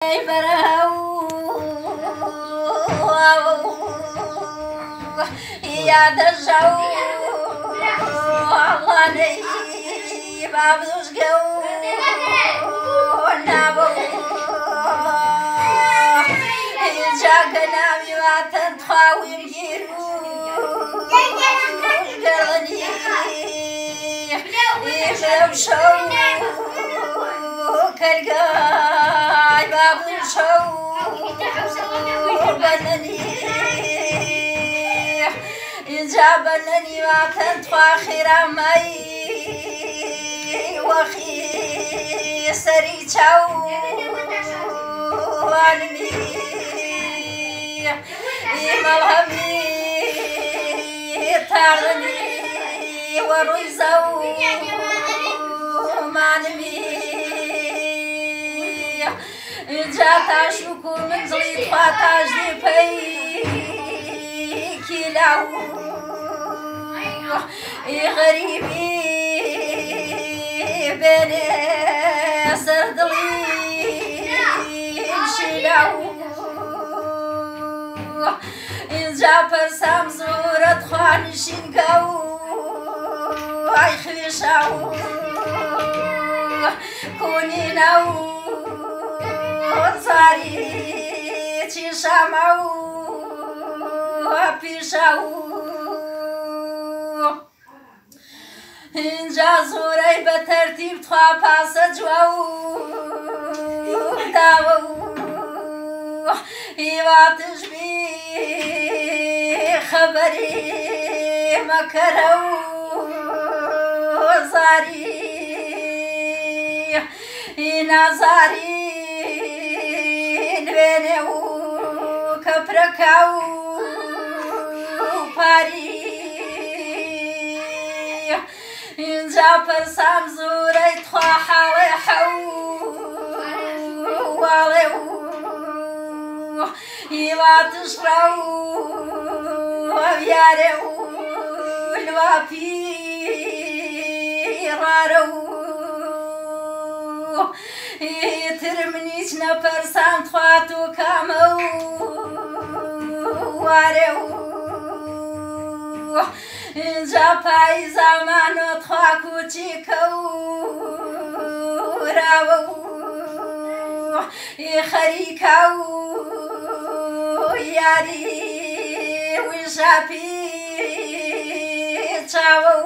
يا دجاو الله ني بابوش جو نابو جاكنا بيواتن تخاوي بيرو قلني يخلو شو كالقاي بابوش شو بنني جابنني ما كنت فاخرة مي وخي سريتشو وانمي ملهمي تارني ورويزو مانمي جاتا شوكو من زليت فاتاج دي بي كيلاو غريبي بني سردلي شيلاو جابر سامزورة خواني شنقاو اي خيشاو كوني ناو زاري تشاماو بيشاو اینجا زوری به ترتیب تخوا پاس جواو داو ایواتش بی خبری مکرو زاری اینا زاری نوینو کپرکاو پاری اینجا پرسام زوری تخوا حالی حو والیو ایواتش رو بیارو الواپی رارو ترمنیش نپرسام تخوا تو کامو وارو اینجا پای زمانو تخوا کوچی کوراو ای خریکاو یاری ویشاپی چاو